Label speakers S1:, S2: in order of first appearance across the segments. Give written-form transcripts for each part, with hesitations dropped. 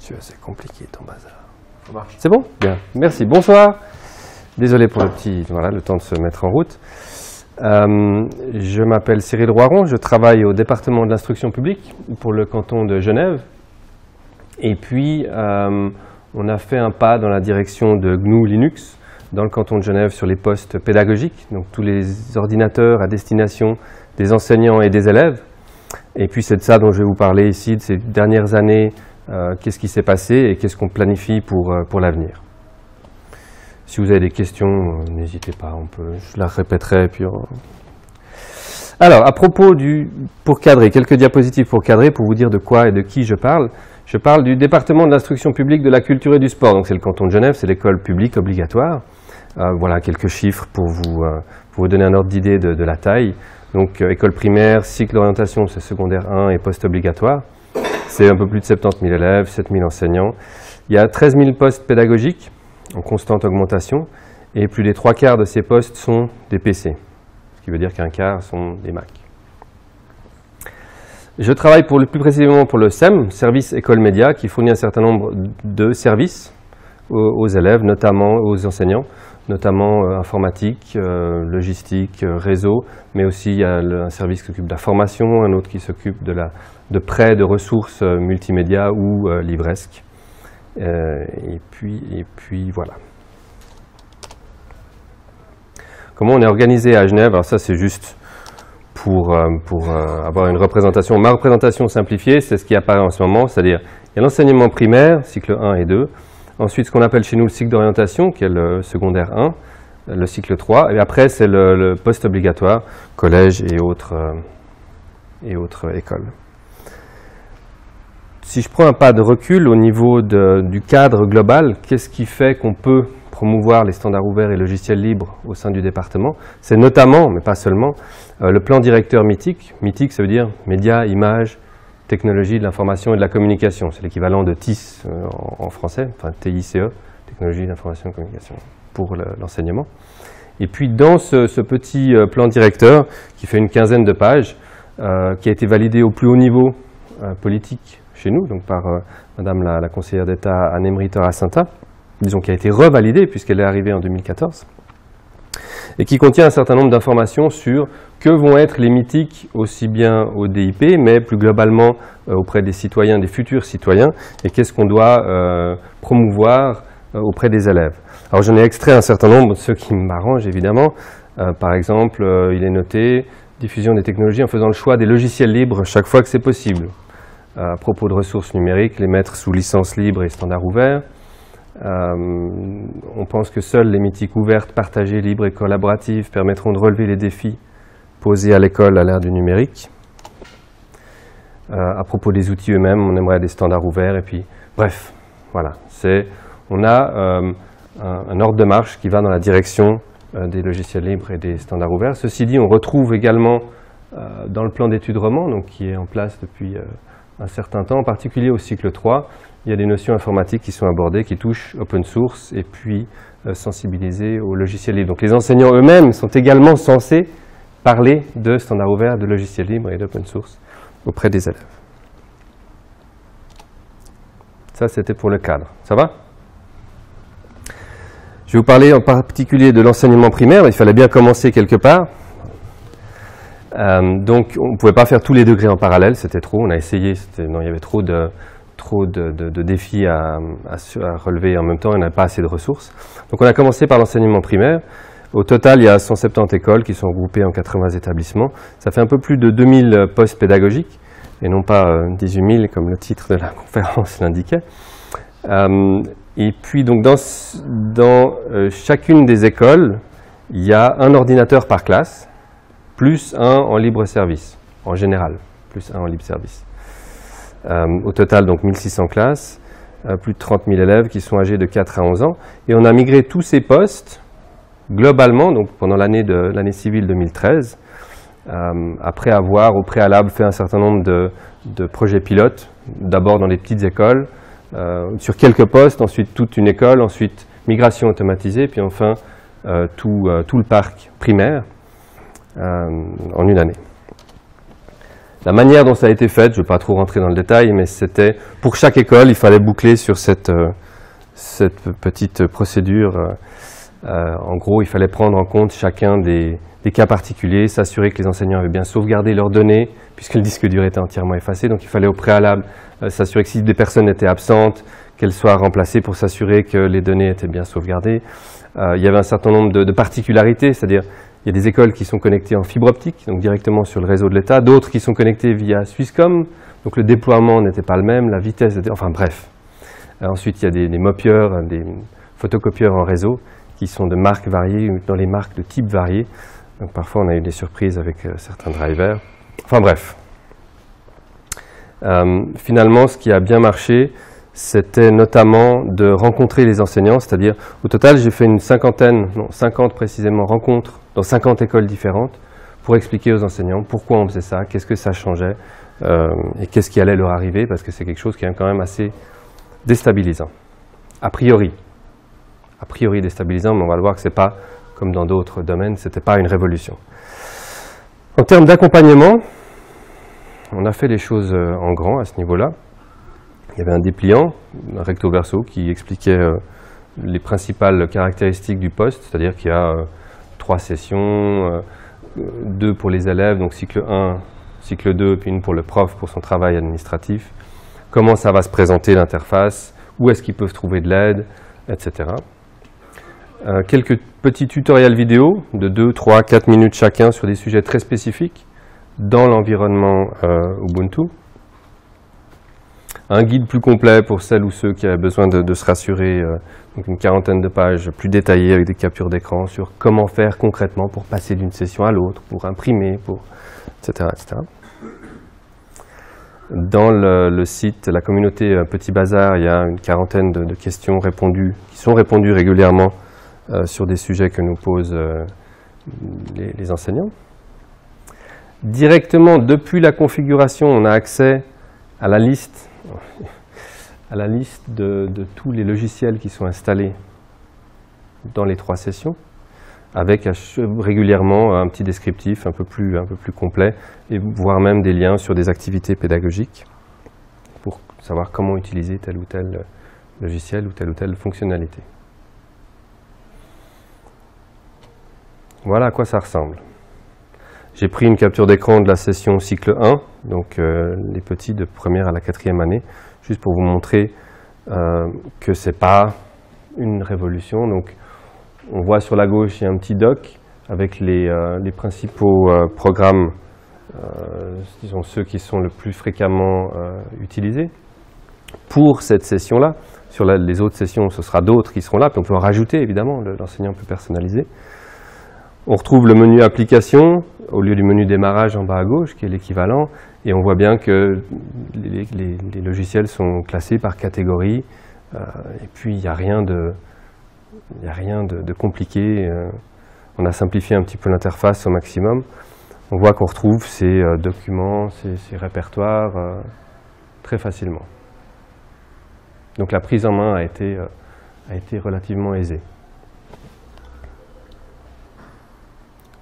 S1: C'est compliqué ton bazar.
S2: Ça marche.
S1: C'est bon? Bien. Merci. Bonsoir. Désolé pour le temps de se mettre en route. Je m'appelle Cyril Roiron, je travaille au département de l'instruction publique pour le canton de Genève. Et puis, on a fait un pas dans la direction de GNU Linux dans le canton de Genève sur les postes pédagogiques, donc tous les ordinateurs à destination des enseignants et des élèves. Et puis c'est de ça dont je vais vous parler ici, de ces dernières années, qu'est-ce qui s'est passé et qu'est-ce qu'on planifie pour l'avenir. Si vous avez des questions, n'hésitez pas, je la répéterai. Puis Alors, à propos pour cadrer, quelques diapositives pour cadrer, pour vous dire de quoi et de qui je parle. Je parle du département de l'instruction publique, de la culture et du sport. Donc c'est le canton de Genève, c'est l'école publique obligatoire. Voilà quelques chiffres pour vous donner un ordre d'idée de la taille. Donc école primaire, cycle d'orientation, c'est secondaire 1 et post-obligatoire. C'est un peu plus de 70 000 élèves, 7 000 enseignants. Il y a 13 000 postes pédagogiques en constante augmentation et plus des 3/4 de ces postes sont des PC, ce qui veut dire qu'un quart sont des Mac. Je travaille plus précisément pour le SEM, Service École Média, qui fournit un certain nombre de services aux élèves, notamment aux enseignants, notamment informatique, logistique, réseau, mais aussi il y a un service qui s'occupe de la formation, un autre qui s'occupe de prêt de ressources multimédia ou livresques. Et puis voilà. Comment on est organisé à Genève? Alors ça c'est juste pour avoir une représentation. Ma représentation simplifiée, c'est ce qui apparaît en ce moment, c'est-à-dire il y a l'enseignement primaire, cycle 1 et 2, ensuite ce qu'on appelle chez nous le cycle d'orientation, qui est le secondaire 1, le cycle 3, et après c'est le post-obligatoire, collège et autres écoles. Si je prends un pas de recul au niveau du cadre global, qu'est-ce qui fait qu'on peut promouvoir les standards ouverts et logiciels libres au sein du département? C'est notamment, mais pas seulement, le plan directeur MITIC. MITIC, ça veut dire médias, images, technologie de l'information et de la communication. C'est l'équivalent de TIC en français, enfin TICE, technologie de l'information et de la communication, pour l'enseignement. Et puis dans ce petit plan directeur, qui fait une quinzaine de pages, qui a été validé au plus haut niveau politique chez nous, donc par Madame la conseillère d'État Anne-Emery Torrasinta, disons qui a été revalidée puisqu'elle est arrivée en 2014, et qui contient un certain nombre d'informations sur que vont être les MITIC aussi bien au DIP, mais plus globalement auprès des citoyens, des futurs citoyens, et qu'est-ce qu'on doit promouvoir auprès des élèves. Alors j'en ai extrait un certain nombre, ceux qui m'arrangent évidemment. Par exemple, il est noté « Diffusion des technologies en faisant le choix des logiciels libres chaque fois que c'est possible ». À propos de ressources numériques, les mettre sous licence libre et standard ouvert. On pense que seules les MITIC ouvertes, partagées, libres et collaboratives permettront de relever les défis posés à l'école à l'ère du numérique. À propos des outils eux-mêmes, on aimerait des standards ouverts. Et puis, bref, voilà. On a un ordre de marche qui va dans la direction des logiciels libres et des standards ouverts. Ceci dit, on retrouve également dans le plan d'études roman, donc qui est en place depuis un certain temps, en particulier au cycle 3, il y a des notions informatiques qui sont abordées, qui touchent open source et puis sensibilisées aux logiciels libres. Donc les enseignants eux-mêmes sont également censés parler de standards ouverts, de logiciels libres et d'open source auprès des élèves. Ça, c'était pour le cadre. Ça va? Je vais vous parler en particulier de l'enseignement primaire. Il fallait bien commencer quelque part. Donc, on ne pouvait pas faire tous les degrés en parallèle, c'était trop. On a essayé, non, il y avait trop de défis à relever en même temps, il n'y avait pas assez de ressources. Donc, on a commencé par l'enseignement primaire. Au total, il y a 170 écoles qui sont regroupées en 80 établissements. Ça fait un peu plus de 2000 postes pédagogiques, et non pas 18 000 comme le titre de la conférence l'indiquait. Et puis, donc, dans chacune des écoles, il y a un ordinateur par classe, plus un en libre service, en général, plus un en libre service. Au total, donc 1600 classes, plus de 30 000 élèves qui sont âgés de 4 à 11 ans. Et on a migré tous ces postes, globalement, donc pendant l'année civile 2013, après avoir au préalable fait un certain nombre de projets pilotes, d'abord dans les petites écoles, sur quelques postes, ensuite toute une école, ensuite migration automatisée, puis enfin tout le parc primaire. En une année. La manière dont ça a été fait, je ne vais pas trop rentrer dans le détail, mais c'était pour chaque école, il fallait boucler sur cette petite procédure. En gros, il fallait prendre en compte chacun des cas particuliers, s'assurer que les enseignants avaient bien sauvegardé leurs données, puisque le disque dur était entièrement effacé. Donc il fallait au préalable s'assurer que si des personnes étaient absentes, qu'elles soient remplacées pour s'assurer que les données étaient bien sauvegardées. Il y avait un certain nombre de particularités, c'est-à-dire il y a des écoles qui sont connectées en fibre optique, donc directement sur le réseau de l'État, d'autres qui sont connectées via Swisscom, donc le déploiement n'était pas le même, la vitesse était... Enfin bref. Ensuite, il y a des mopieurs, des photocopieurs en réseau qui sont de marques variées, dans les marques de type variés. Donc parfois, on a eu des surprises avec certains drivers. Enfin bref. Finalement, ce qui a bien marché, c'était notamment de rencontrer les enseignants, c'est-à-dire, au total, j'ai fait une 50 précisément, rencontres dans 50 écoles différentes pour expliquer aux enseignants pourquoi on faisait ça, qu'est-ce que ça changeait et qu'est-ce qui allait leur arriver, parce que c'est quelque chose qui est quand même assez déstabilisant. A priori déstabilisant, mais on va le voir que ce n'est pas, comme dans d'autres domaines, ce n'était pas une révolution. En termes d'accompagnement, on a fait les choses en grand à ce niveau-là. Il y avait un dépliant, un recto verso, qui expliquait les principales caractéristiques du poste, c'est-à-dire qu'il y a 3 sessions, 2 pour les élèves, donc cycle 1, cycle 2, puis une pour le prof pour son travail administratif. Comment ça va se présenter l'interface, où est-ce qu'ils peuvent trouver de l'aide, etc. Quelques petits tutoriels vidéo de 2, 3, 4 minutes chacun sur des sujets très spécifiques dans l'environnement Ubuntu. Un guide plus complet pour celles ou ceux qui avaient besoin de se rassurer, donc une 40aine de pages plus détaillées avec des captures d'écran sur comment faire concrètement pour passer d'une session à l'autre, pour imprimer, etc., etc. Dans le site, la communauté Petit Bazar, il y a une 40aine de questions répondues, qui sont répondues régulièrement sur des sujets que nous posent les enseignants. Directement, depuis la configuration, on a accès à la liste de tous les logiciels qui sont installés dans les 3 sessions, avec régulièrement un petit descriptif un peu plus complet, et voire même des liens sur des activités pédagogiques pour savoir comment utiliser tel ou tel logiciel ou telle fonctionnalité. Voilà à quoi ça ressemble. J'ai pris une capture d'écran de la session cycle 1, donc les petits de première à la 4e année, juste pour vous montrer que ce n'est pas une révolution. Donc, on voit sur la gauche, il y a un petit doc avec les principaux programmes, disons ceux qui sont le plus fréquemment utilisés pour cette session-là. Sur les autres sessions, ce sera d'autres qui seront là, puis on peut en rajouter évidemment, l'enseignant peut personnaliser. On retrouve le menu application au lieu du menu démarrage en bas à gauche, qui est l'équivalent, et on voit bien que les logiciels sont classés par catégorie, et puis il n'y a rien de compliqué. On a simplifié un petit peu l'interface au maximum. On voit qu'on retrouve ces documents, ces répertoires très facilement. Donc la prise en main a été relativement aisée.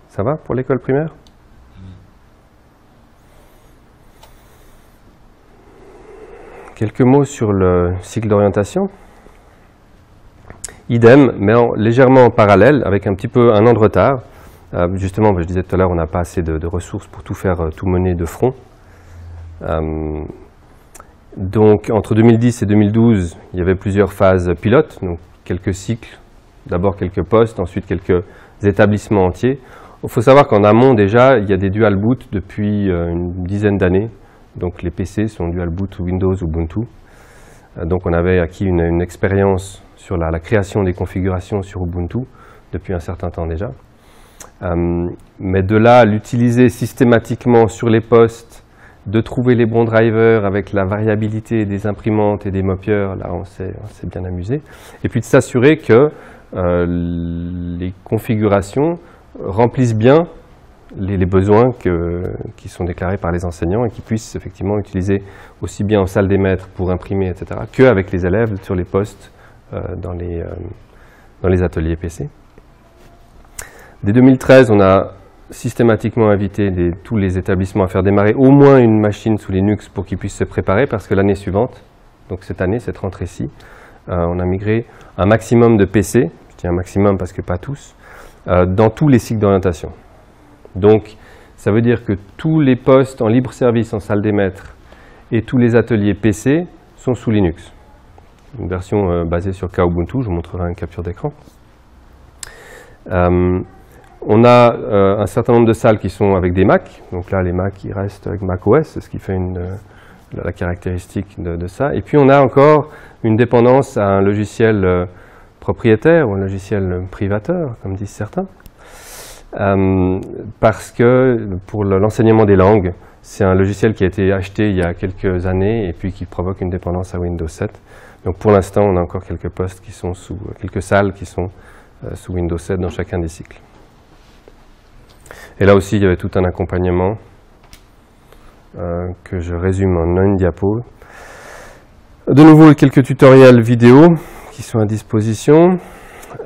S1: Ça va pour l'école primaire? Quelques mots sur le cycle d'orientation. Idem, mais légèrement en parallèle, avec un an de retard. Justement, je disais tout à l'heure, on n'a pas assez de ressources pour tout faire, tout mener de front. Donc, entre 2010 et 2012, il y avait plusieurs phases pilotes, donc quelques cycles, d'abord quelques postes, ensuite quelques établissements entiers. Il faut savoir qu'en amont, déjà, il y a des dual boot depuis une dizaine d'années. Donc, les PC sont dual boot Windows Ubuntu. Donc, on avait acquis une expérience sur la création des configurations sur Ubuntu depuis un certain temps déjà. Mais de là à l'utiliser systématiquement sur les postes, de trouver les bons drivers avec la variabilité des imprimantes et des mopieurs, là on s'est bien amusé. Et puis de s'assurer que les configurations remplissent bien les besoins qui sont déclarés par les enseignants et qui puissent effectivement utiliser aussi bien en salle des maîtres pour imprimer, etc., qu'avec les élèves sur les postes dans les ateliers PC. Dès 2013, on a systématiquement invité tous les établissements à faire démarrer au moins une machine sous Linux pour qu'ils puissent se préparer, parce que l'année suivante, donc cette année, cette rentrée-ci, on a migré un maximum de PC, je dis un maximum parce que pas tous, dans tous les cycles d'orientation. Donc, ça veut dire que tous les postes en libre service en salle des maîtres et tous les ateliers PC sont sous Linux. Une version basée sur Kubuntu, je vous montrerai une capture d'écran. On a un certain nombre de salles qui sont avec des Mac, donc là les Mac ils restent avec macOS, c'est ce qui fait la caractéristique de ça. Et puis on a encore une dépendance à un logiciel propriétaire ou un logiciel privateur, comme disent certains, parce que pour l'enseignement des langues, c'est un logiciel qui a été acheté il y a quelques années et puis qui provoque une dépendance à Windows 7. Donc pour l'instant, on a encore quelques postes qui sont quelques salles qui sont sous Windows 7 dans chacun des cycles. Et là aussi, il y avait tout un accompagnement que je résume en une diapo. De nouveau, quelques tutoriels vidéo qui sont à disposition.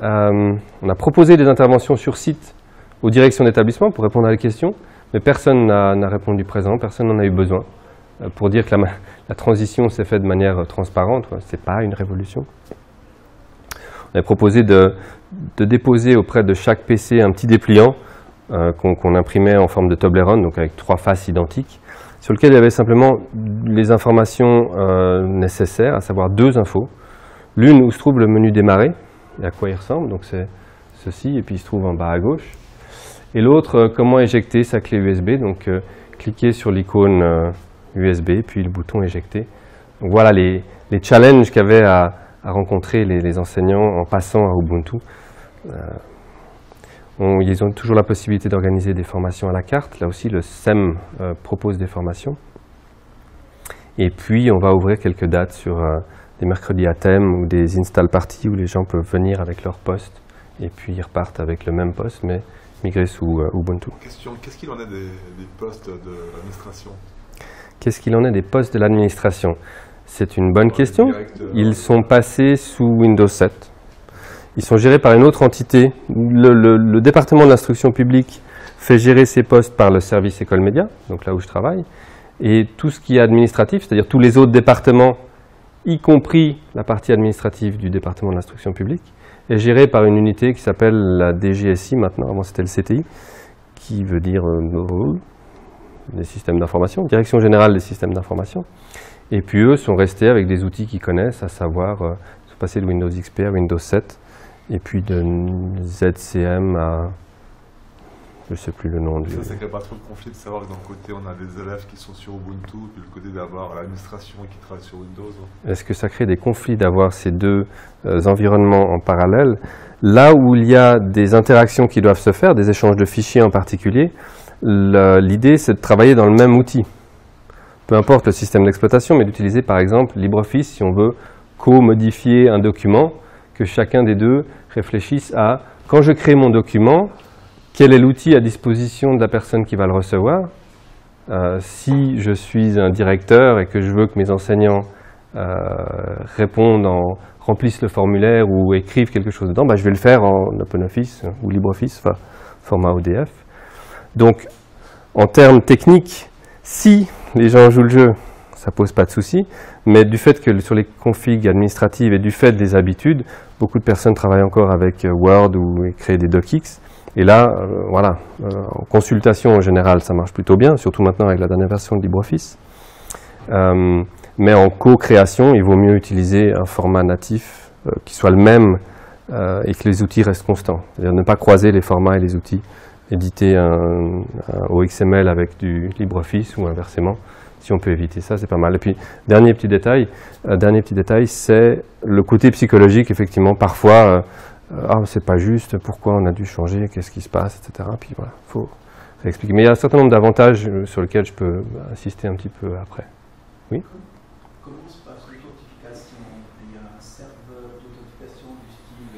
S1: On a proposé des interventions sur site aux directions d'établissement pour répondre à la question, mais personne n'a répondu présent, personne n'en a eu besoin, pour dire que la transition s'est faite de manière transparente, ce n'est pas une révolution. On a proposé de déposer auprès de chaque PC un petit dépliant qu'on imprimait en forme de Toblerone, donc avec 3 faces identiques, sur lequel il y avait simplement les informations nécessaires, à savoir 2 infos. L'une où se trouve le menu démarrer, et à quoi il ressemble, donc c'est ceci, et puis il se trouve en bas à gauche. Et l'autre, comment éjecter sa clé USB, donc cliquez sur l'icône USB, puis le bouton éjecter. Donc voilà les challenges qu'avaient à rencontrer les enseignants en passant à Ubuntu. Ils ont toujours la possibilité d'organiser des formations à la carte. Là aussi, le SEM propose des formations. Et puis, on va ouvrir quelques dates sur des mercredis à thème ou des install parties où les gens peuvent venir avec leur poste et puis ils repartent avec le même poste, mais migrés sous Ubuntu.
S2: Question, qu'est-ce qu'il en est des postes de l'administration?
S1: Qu'est-ce qu'il en est des postes de l'administration? C'est une bonne question. Ils sont passés sous Windows 7. Ils sont gérés par une autre entité. Le département de l'instruction publique fait gérer ces postes par le service école média, donc là où je travaille. Et tout ce qui est administratif, c'est-à-dire tous les autres départements, y compris la partie administrative du département de l'instruction publique, est géré par une unité qui s'appelle la DGSI maintenant, avant c'était le CTI, qui veut dire des systèmes d'information, Direction Générale des Systèmes d'Information. Et puis eux sont restés avec des outils qu'ils connaissent, à savoir, sont passés de Windows XP à Windows 7, et puis de ZCM à, je ne sais plus le nom.
S2: Ça ne crée pas trop de conflit de savoir que d'un côté on a des élèves qui sont sur Ubuntu, puis de l'autre côté d'avoir l'administration qui travaille sur Windows.
S1: Est-ce que ça crée des conflits d'avoir ces deux environnements en parallèle? Là où il y a des interactions qui doivent se faire, des échanges de fichiers en particulier, l'idée c'est de travailler dans le même outil. Peu importe le système d'exploitation, mais d'utiliser par exemple LibreOffice si on veut co-modifier un document, que chacun des deux réfléchisse à, quand je crée mon document, quel est l'outil à disposition de la personne qui va le recevoir? Si je suis un directeur et que je veux que mes enseignants remplissent le formulaire ou écrivent quelque chose dedans, je vais le faire en OpenOffice ou LibreOffice, enfin, format ODF. Donc, en termes techniques, si les gens jouent le jeu, ça ne pose pas de souci, mais du fait que sur les configs administratives et du fait des habitudes, beaucoup de personnes travaillent encore avec Word ou créent des docx. Et là, voilà, en consultation en général, ça marche plutôt bien, surtout maintenant avec la dernière version de LibreOffice. Mais en co-création, il vaut mieux utiliser un format natif qui soit le même et que les outils restent constants. C'est-à-dire ne pas croiser les formats et les outils, éditer un OXML avec du LibreOffice ou inversement. Si on peut éviter ça, c'est pas mal. Et puis, dernier petit détail, c'est le côté psychologique, effectivement, parfois, c'est pas juste, pourquoi on a dû changer, qu'est-ce qui se passe, etc. Puis voilà, il faut réexpliquer. Mais il y a un certain nombre d'avantages sur lesquels je peux insister un petit peu après. Oui?
S3: Comment se passe l'authentification? Il y a un serveur d'authentification du style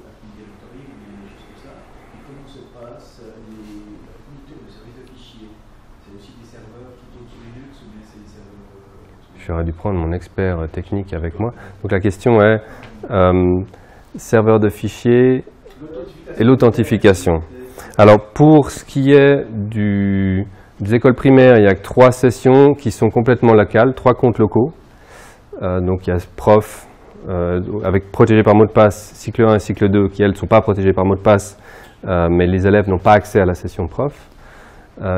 S3: Active Directory ou des choses comme ça. Et comment se passe la fourniture de services de fichiers? C'est aussi des serveurs qui tournent sur Linux ou bien c'est des serveurs...
S1: J'aurais dû prendre mon expert technique avec moi. Donc la question est serveur de fichiers et l'authentification. Alors, pour ce qui est des écoles primaires, il y a 3 sessions qui sont complètement locales, 3 comptes locaux. Donc, il y a prof, avec protégé par mot de passe, cycle 1 et cycle 2, qui, elles, ne sont pas protégées par mot de passe, mais les élèves n'ont pas accès à la session prof.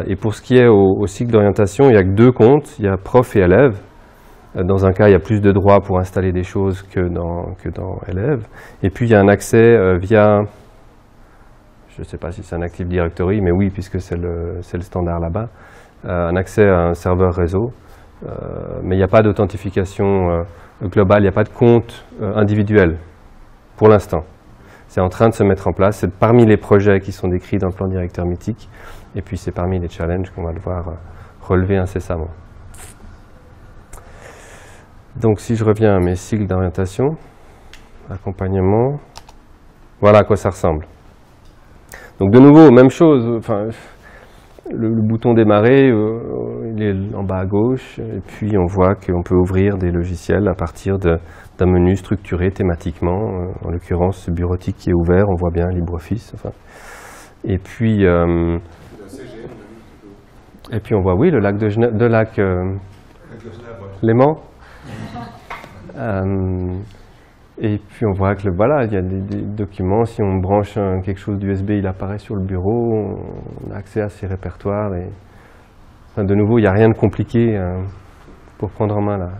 S1: Et pour ce qui est au cycle d'orientation, il n'y a que 2 comptes, il y a prof et élève. Dans un cas, il y a plus de droits pour installer des choses que dans élève. Et puis, il y a un accès via, je ne sais pas si c'est un Active Directory, mais oui, puisque c'est le standard là-bas, un accès à un serveur réseau. Mais il n'y a pas d'authentification globale, il n'y a pas de compte individuel pour l'instant. C'est en train de se mettre en place, c'est parmi les projets qui sont décrits dans le plan directeur mythique, et puis c'est parmi les challenges qu'on va devoir relever incessamment. Donc si je reviens à mes cycles d'orientation, accompagnement, voilà à quoi ça ressemble. Donc de nouveau, même chose, enfin, le bouton démarrer, il est en bas à gauche, et puis on voit qu'on peut ouvrir des logiciels à partir d'un menu structuré thématiquement, en l'occurrence ce bureautique qui est ouvert, on voit bien LibreOffice, enfin. Et puis on voit, oui, le lac de lac Léman. Et puis on voit que voilà, il y a des documents, si on branche quelque chose d'USB, il apparaît sur le bureau, on a accès à ces répertoires. Et, enfin, de nouveau, il n'y a rien de compliqué pour prendre en main l'environnement.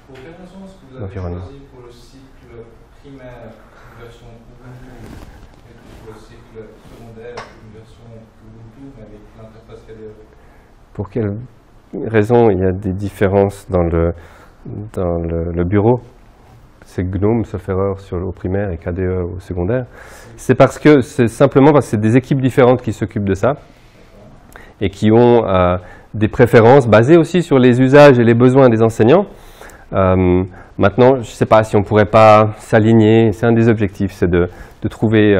S4: Pour quelle raison est-ce que vous avez choisi pour le cycle primaire une version Ubuntu et pour le cycle secondaire une version Ubuntu mais avec l'interface KDE?
S1: Pour quelle raison il y a des différences dans le bureau? C'est GNOME, sauf erreur, au primaire et KDE au secondaire. C'est simplement parce que c'est des équipes différentes qui s'occupent de ça et qui ont des préférences basées aussi sur les usages et les besoins des enseignants. Maintenant, je ne sais pas si on ne pourrait pas s'aligner. C'est un des objectifs, c'est de trouver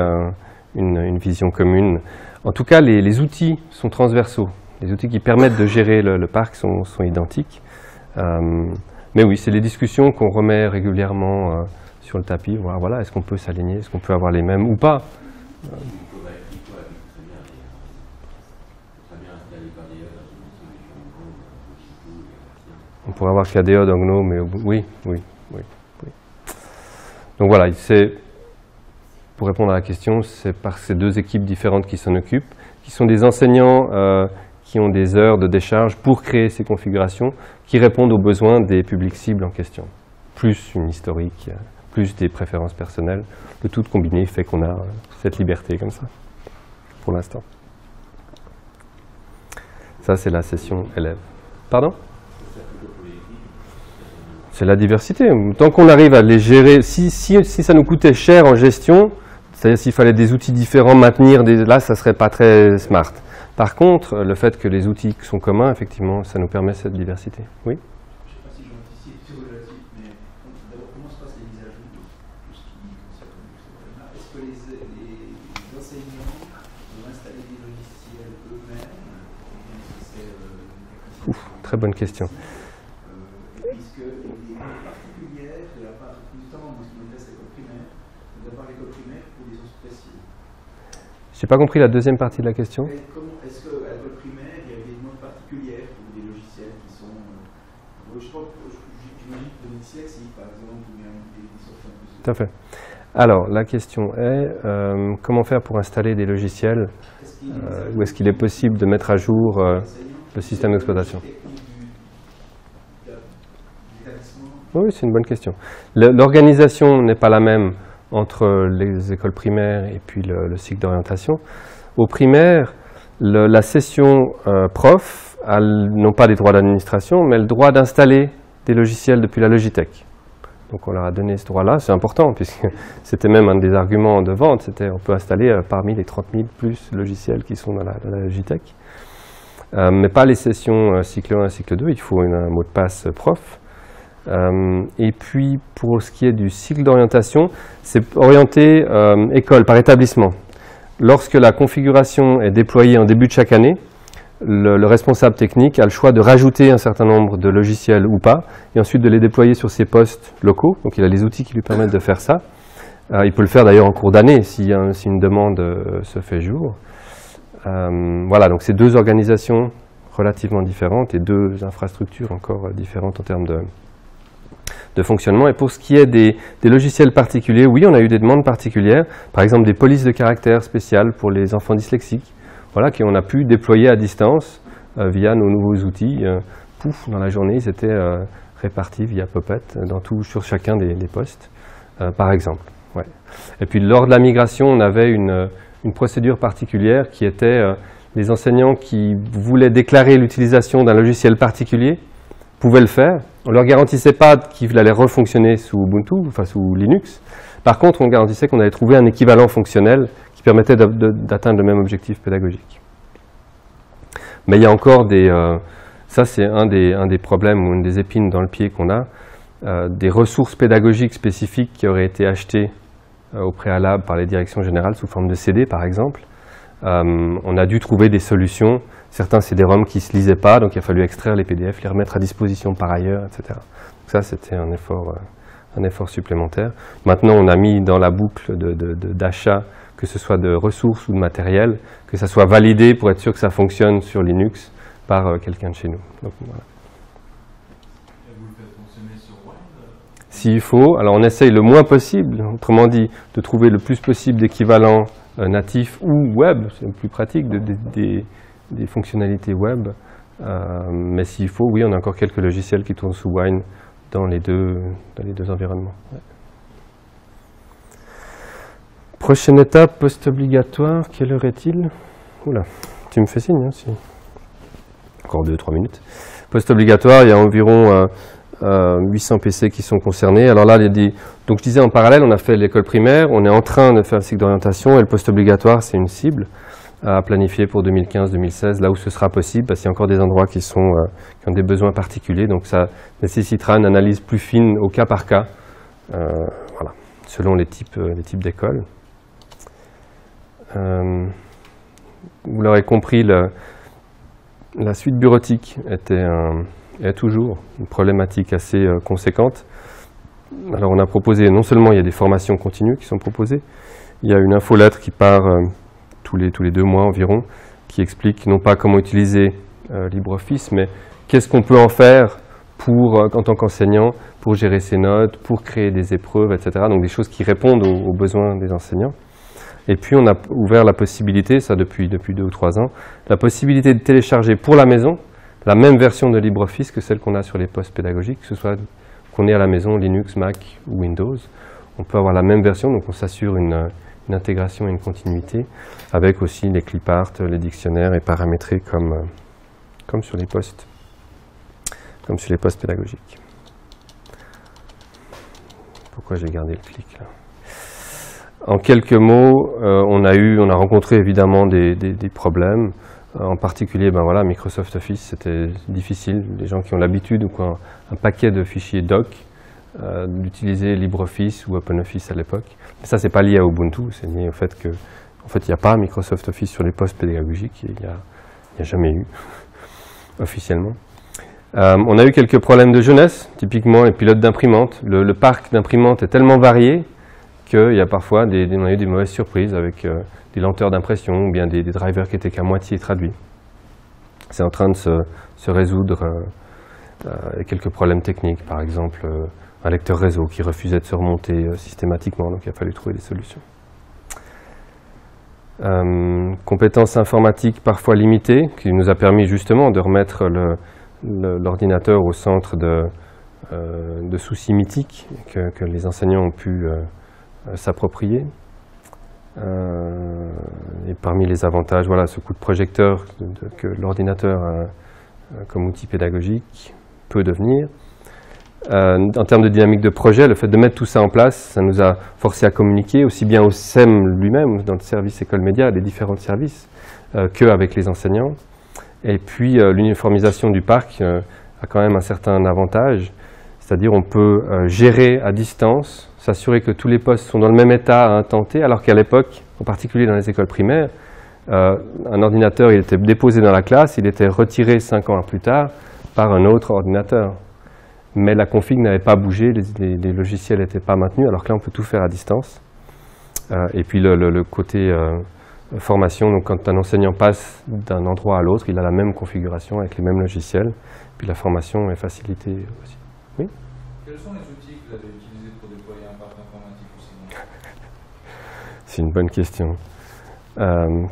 S1: une vision commune. En tout cas, les outils sont transversaux. Les outils qui permettent de gérer le parc sont identiques. Mais oui, c'est les discussions qu'on remet régulièrement sur le tapis. Voilà, est-ce qu'on peut s'aligner, est-ce qu'on peut avoir les mêmes ou pas? On pourrait avoir KDE dans GNOME, mais oui. Donc voilà, pour répondre à la question, c'est par ces 2 équipes différentes qui s'en occupent, qui sont des enseignants qui ont des heures de décharge pour créer ces configurations qui répondent aux besoins des publics cibles en question. Plus une historique, plus des préférences personnelles. Le tout combiné fait qu'on a cette liberté comme ça, pour l'instant. Ça, c'est la session élève. Pardon? C'est la diversité. Tant qu'on arrive à les gérer, si ça nous coûtait cher en gestion, c'est-à-dire s'il fallait des outils différents, maintenir, là, ça ne serait pas très smart. Par contre, le fait que les outils sont communs, effectivement, ça nous permet cette diversité. Oui?
S3: Je ne sais pas si j'anticipe sur le relatif, mais d'abord, comment se passent les mises à jour de tout ce qui concerne ce problème-là? Est-ce que les enseignants vont installer des logiciels eux-mêmes?
S1: Très bonne question.
S3: Puisque il y a des règles particulières de la part, notamment dans ce qui m'intéresse l'école primaire, de la part de l'école primaire pour des choses précises.
S1: Je n'ai pas compris la deuxième partie de la question.
S3: Est-ce qu'à l'école primaire, il y a des demandes particulières pour des logiciels qui sont... j'imagine que le dyslexie, par exemple, ou bien des softwares un peu...
S1: Tout à fait. Alors, la question est, comment faire pour installer des logiciels ou est-ce qu'il est possible de mettre à jour le système d'exploitation? Oui, c'est une bonne question. L'organisation n'est pas la même entre les écoles primaires et puis le cycle d'orientation. Au primaire, la session prof a non pas des droits d'administration, mais le droit d'installer des logiciels depuis la Logitech. Donc on leur a donné ce droit-là, c'est important, puisque c'était même un des arguments de vente, c'était on peut installer parmi les 30 000 plus logiciels qui sont dans la Logitech. Mais pas les sessions cycle 1 et cycle 2, il faut un mot de passe prof. Et puis pour ce qui est du cycle d'orientation, c'est orienté école par établissement. Lorsque la configuration est déployée en début de chaque année, le responsable technique a le choix de rajouter un certain nombre de logiciels ou pas, et ensuite de les déployer sur ses postes locaux. Donc il a les outils qui lui permettent de faire ça. Il peut le faire d'ailleurs en cours d'année si une demande se fait jour. Voilà, donc c'est deux organisations relativement différentes et deux infrastructures encore différentes en termes de fonctionnement. Et pour ce qui est des logiciels particuliers, oui, on a eu des demandes particulières, par exemple des polices de caractère spéciales pour les enfants dyslexiques, voilà, qu'on a pu déployer à distance via nos nouveaux outils. Pouf, dans la journée, ils étaient répartis via Puppet sur chacun des postes, par exemple. Ouais. Et puis lors de la migration, on avait une procédure particulière qui était les enseignants qui voulaient déclarer l'utilisation d'un logiciel particulier pouvaient le faire. On ne leur garantissait pas qu'il allait refonctionner sous Ubuntu, enfin sous Linux. Par contre, on garantissait qu'on allait trouver un équivalent fonctionnel qui permettait d'atteindre le même objectif pédagogique. Mais il y a encore ça c'est un des problèmes ou une des épines dans le pied qu'on a, des ressources pédagogiques spécifiques qui auraient été achetées au préalable par les directions générales sous forme de CD par exemple. On a dû trouver des solutions. Certains CD-ROM qui ne se lisaient pas, donc il a fallu extraire les PDF, les remettre à disposition par ailleurs, etc. Donc ça, c'était un effort supplémentaire. Maintenant, on a mis dans la boucle d'achat, que ce soit de ressources ou de matériel, que ça soit validé pour être sûr que ça fonctionne sur Linux par quelqu'un de chez nous. Donc, voilà.
S3: Et vous le faites fonctionner sur Wine?
S1: S'il faut, alors on essaye le moins possible, autrement dit, de trouver le plus possible d'équivalents natifs ou web, c'est plus pratique, des fonctionnalités web, mais s'il faut, oui, on a encore quelques logiciels qui tournent sous Wine dans les deux environnements. Ouais. Prochaine étape, post-obligatoire, quelle heure est-il? Oula, tu me fais signe, hein, si. Encore 2-3 minutes. Post-obligatoire, il y a environ 800 PC qui sont concernés. Alors là, donc je disais en parallèle, on a fait l'école primaire, on est en train de faire le cycle d'orientation et le post-obligatoire, c'est une cible à planifier pour 2015-2016, là où ce sera possible, parce qu'il y a encore des endroits qui ont des besoins particuliers, donc ça nécessitera une analyse plus fine au cas par cas, voilà, selon les types d'écoles. Vous l'aurez compris, la suite bureautique est toujours une problématique assez conséquente. Alors on a proposé, non seulement il y a des formations continues qui sont proposées, il y a une infolettre qui part tous les 2 mois environ, qui explique non pas comment utiliser LibreOffice, mais qu'est-ce qu'on peut en faire en tant qu'enseignant, pour gérer ses notes, pour créer des épreuves, etc. Donc des choses qui répondent aux besoins des enseignants. Et puis on a ouvert la possibilité, ça depuis 2 ou 3 ans, la possibilité de télécharger pour la maison la même version de LibreOffice que celle qu'on a sur les postes pédagogiques, que ce soit qu'on ait à la maison Linux, Mac ou Windows. On peut avoir la même version, donc on s'assure une intégration et une continuité, avec aussi les clipart, les dictionnaires et paramétrés comme sur les postes pédagogiques. Pourquoi j'ai gardé le clic là? En quelques mots, on a rencontré évidemment des problèmes. En particulier, ben voilà, Microsoft Office, c'était difficile. Les gens qui ont l'habitude ou qui ont un paquet de fichiers doc, d'utiliser LibreOffice ou OpenOffice à l'époque. Mais ça, c'est pas lié à Ubuntu, c'est lié au fait que, en fait, il n'y a pas Microsoft Office sur les postes pédagogiques. Il n'y a jamais eu, officiellement. On a eu quelques problèmes de jeunesse, typiquement les pilotes d'imprimantes. Le parc d'imprimantes est tellement varié qu'il y a parfois on a eu des mauvaises surprises avec des lenteurs d'impression ou bien des drivers qui étaient qu'à moitié traduits. C'est en train de se résoudre quelques problèmes techniques, par exemple un lecteur réseau qui refusait de se remonter systématiquement, donc il a fallu trouver des solutions. Compétences informatiques parfois limitées, qui nous a permis justement de remettre l'ordinateur au centre de soucis mythiques que les enseignants ont pu s'approprier. Et parmi les avantages, voilà, ce coup de projecteur que l'ordinateur comme outil pédagogique peut devenir. En termes de dynamique de projet, le fait de mettre tout ça en place, ça nous a forcé à communiquer aussi bien au SEM lui-même, dans le service école média, les différents services, qu'avec les enseignants. Et puis l'uniformisation du parc a quand même un certain avantage, c'est-à-dire on peut gérer à distance, s'assurer que tous les postes sont dans le même état à un temps T, alors qu'à l'époque, en particulier dans les écoles primaires, un ordinateur il était déposé dans la classe, il était retiré 5 ans plus tard par un autre ordinateur. Mais la config n'avait pas bougé, les logiciels n'étaient pas maintenus, alors que là on peut tout faire à distance. Et puis le côté formation. Donc quand un enseignant passe d'un endroit à l'autre, il a la même configuration avec les mêmes logiciels. Puis la formation est facilitée aussi. Oui ?
S4: Quels sont les outils que vous avez utilisés pour déployer un parc informatique aussi bon?
S1: C'est une bonne question.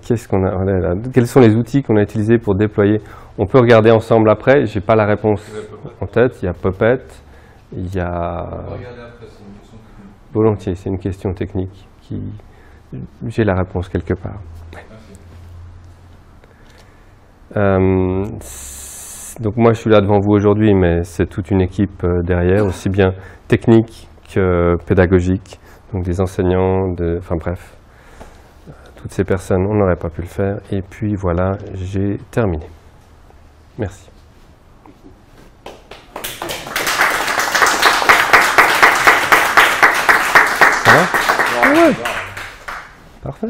S1: Qu'est-ce qu'on a là? Quels sont les outils qu'on a utilisés pour déployer? On peut regarder ensemble après. J'ai pas la réponse en tête. Il y a Puppet, il y a...
S4: Regardez après, c'est une question technique.
S1: Volontiers, c'est une question technique qui... J'ai la réponse quelque part. Donc moi je suis là devant vous aujourd'hui, mais c'est toute une équipe derrière, aussi bien technique que pédagogique, donc des enseignants, enfin bref, toutes ces personnes, on n'aurait pas pu le faire. Et puis voilà, j'ai terminé. Merci. Ça va ? Ouais. Parfait.